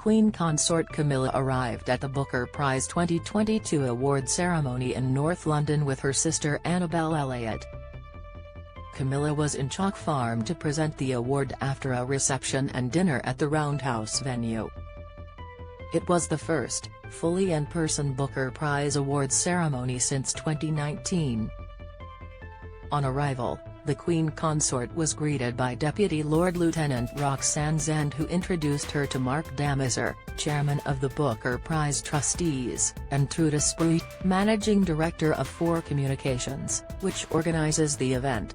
Queen Consort Camilla arrived at the Booker Prize 2022 award ceremony in North London with her sister Annabel Elliot. Camilla was in Chalk Farm to present the award after a reception and dinner at the Roundhouse venue. It was the first, fully in-person Booker Prize Awards ceremony since 2019. On arrival, the Queen Consort was greeted by Deputy Lord Lieutenant Roxane Zand, who introduced her to Mark Damazer, chairman of the Booker Prize trustees, and Truda Spruyt, managing director of Four Communications, which organizes the event.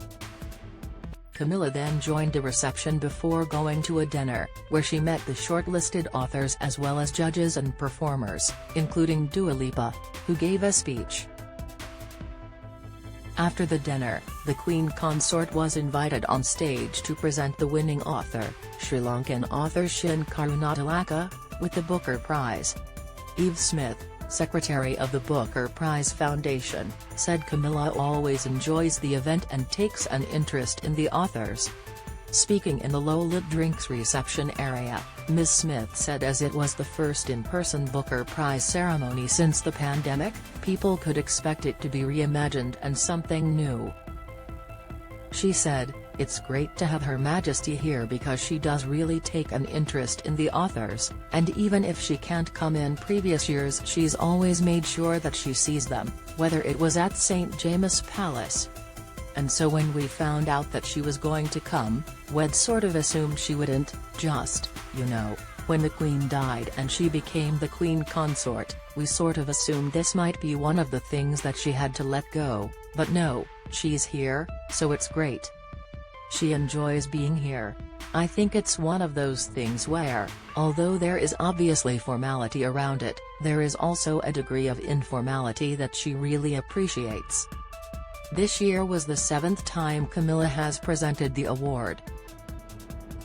Camilla then joined a reception before going to a dinner, where she met the shortlisted authors as well as judges and performers, including Dua Lipa, who gave a speech. After the dinner, the Queen Consort was invited on stage to present the winning author, Sri Lankan author Shin Karunatilaka, with the Booker Prize. Eve Smith, secretary of the Booker Prize Foundation, said Camilla always enjoys the event and takes an interest in the authors. Speaking in the low-lit drinks reception area, Ms. Smith said as it was the first in-person Booker Prize ceremony since the pandemic, people could expect it to be reimagined and something new. She said, "It's great to have Her Majesty here because she does really take an interest in the authors, and even if she can't come in previous years she's always made sure that she sees them, whether it was at St. James's Palace. And so when we found out that she was going to come, we'd sort of assumed she wouldn't, just, you know, when the Queen died and she became the Queen Consort, we sort of assumed this might be one of the things that she had to let go, but no, she's here, so it's great. She enjoys being here. I think it's one of those things where, although there is obviously formality around it, there is also a degree of informality that she really appreciates." This year was the 7th time Camilla has presented the award.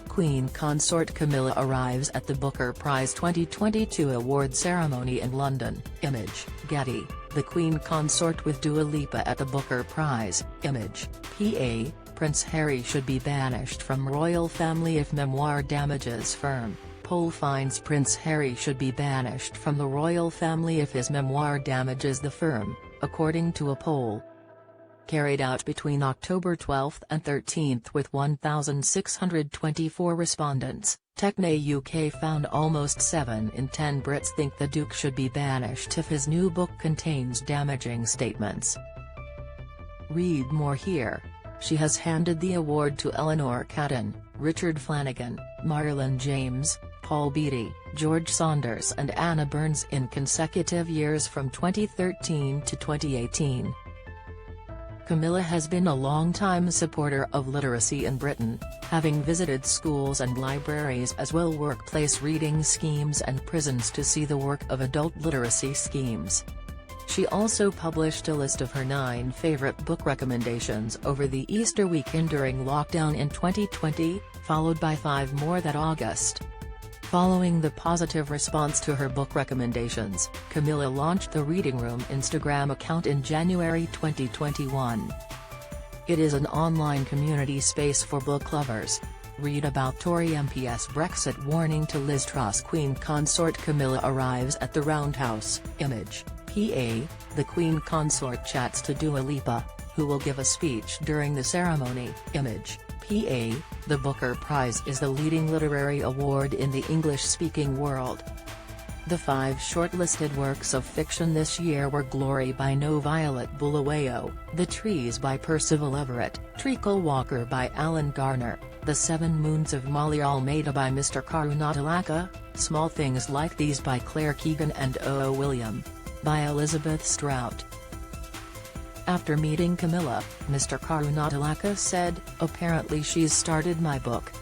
Queen Consort Camilla arrives at the Booker Prize 2022 award ceremony in London. Image, Getty, the Queen Consort with Dua Lipa at the Booker Prize. Image, PA, Prince Harry should be banished from royal family if memoir damages firm. Poll finds Prince Harry should be banished from the royal family if his memoir damages the firm, according to a poll carried out between October 12 and 13 with 1,624 respondents. Techne UK found almost 7 in 10 Brits think the Duke should be banished if his new book contains damaging statements. Read more here. She has handed the award to Eleanor Catton, Richard Flanagan, Marilyn James, Paul Beattie, George Saunders and Anna Burns in consecutive years from 2013 to 2018. Camilla has been a long-time supporter of literacy in Britain, having visited schools and libraries as well workplace reading schemes and prisons to see the work of adult literacy schemes. She also published a list of her 9 favorite book recommendations over the Easter weekend during lockdown in 2020, followed by 5 more that August. Following the positive response to her book recommendations, Camilla launched the Reading Room Instagram account in January 2021. It is an online community space for book lovers. Read about Tory MP's Brexit warning to Liz Truss. Queen Consort Camilla arrives at the Roundhouse. Image, PA, the Queen Consort chats to Dua Lipa, who will give a speech during the ceremony. Image, PA, the Booker Prize is the leading literary award in the English-speaking world. The 5 shortlisted works of fiction this year were Glory by No Violet Bulawayo, The Trees by Percival Everett, Treacle Walker by Alan Garner, The 7 Moons of Molly Almeida by Mr. Karunatilaka, Small Things Like These by Claire Keegan and O. William, by Elizabeth Strout. After meeting Camilla, Mr. Karunatilaka said, "Apparently she's started my book."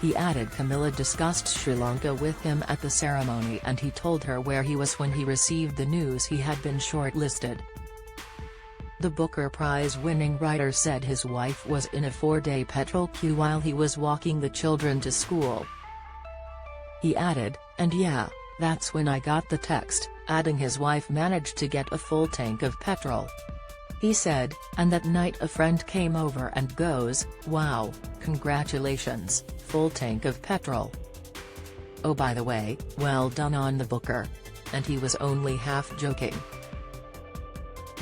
He added Camilla discussed Sri Lanka with him at the ceremony and he told her where he was when he received the news he had been shortlisted. The Booker Prize winning writer said his wife was in a 4-day petrol queue while he was walking the children to school. He added, "And yeah, that's when I got the text," adding his wife managed to get a full tank of petrol. He said, and that night a friend came over and goes, "Wow, congratulations, full tank of petrol." "Oh, by the way, well done on the Booker." And he was only half joking.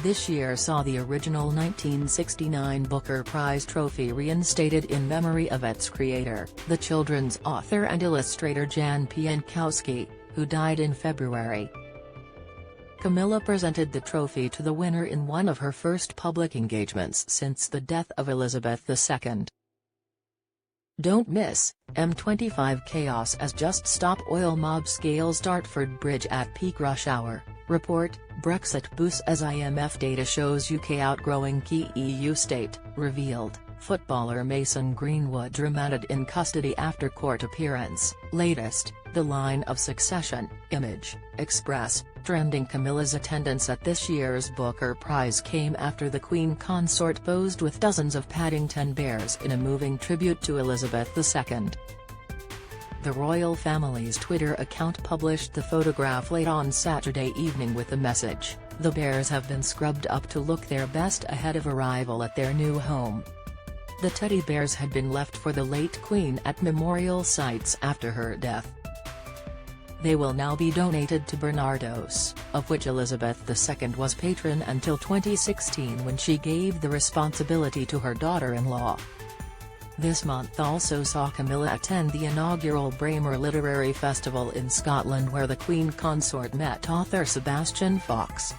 This year saw the original 1969 Booker Prize trophy reinstated in memory of its creator, the children's author and illustrator Jan Pienkowski, who died in February. Camilla presented the trophy to the winner in one of her first public engagements since the death of Elizabeth II. Don't miss, M25 chaos as just stop oil mob scales Dartford Bridge at peak rush hour. Report, Brexit boosts as IMF data shows UK outgrowing key EU state. Revealed, footballer Mason Greenwood remanded in custody after court appearance. Latest, the line of succession. Image, Express. Trending Camilla's attendance at this year's Booker Prize came after the Queen Consort posed with dozens of Paddington Bears in a moving tribute to Elizabeth II. The royal family's Twitter account published the photograph late on Saturday evening with the message, "The bears have been scrubbed up to look their best ahead of arrival at their new home." The teddy bears had been left for the late Queen at memorial sites after her death. They will now be donated to Barnardos, of which Elizabeth II was patron until 2016 when she gave the responsibility to her daughter-in-law. This month also saw Camilla attend the inaugural Braemar Literary Festival in Scotland where the Queen Consort met author Sebastian Fox.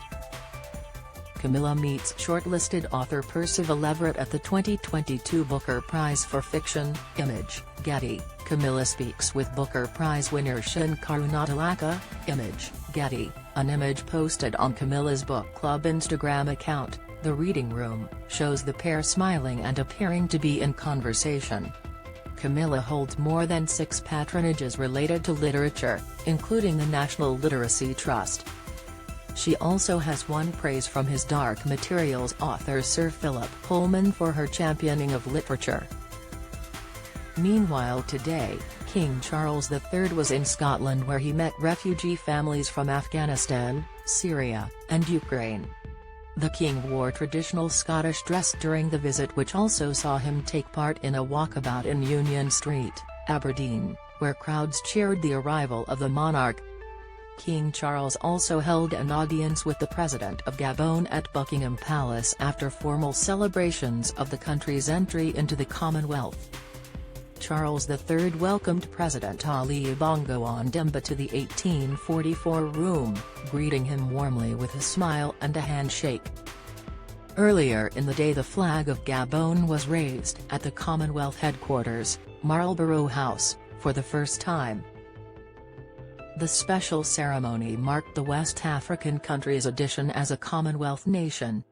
Camilla meets shortlisted author Percival Everett at the 2022 Booker Prize for Fiction. Image, Getty. Camilla speaks with Booker Prize winner Shin Karunatilaka. Image, Getty. An image posted on Camilla's book club Instagram account, The Reading Room, shows the pair smiling and appearing to be in conversation. Camilla holds more than 6 patronages related to literature, including the National Literacy Trust. She also has won praise from his Dark Materials author Sir Philip Pullman for her championing of literature. Meanwhile today, King Charles III was in Scotland where he met refugee families from Afghanistan, Syria, and Ukraine. The King wore traditional Scottish dress during the visit, which also saw him take part in a walkabout in Union Street, Aberdeen, where crowds cheered the arrival of the monarch. King Charles also held an audience with the President of Gabon at Buckingham Palace after formal celebrations of the country's entry into the Commonwealth. Charles III welcomed President Ali Bongo Ondimba to the 1844 room, greeting him warmly with a smile and a handshake. Earlier in the day the flag of Gabon was raised at the Commonwealth headquarters, Marlborough House, for the first time. The special ceremony marked the West African country's addition as a Commonwealth nation,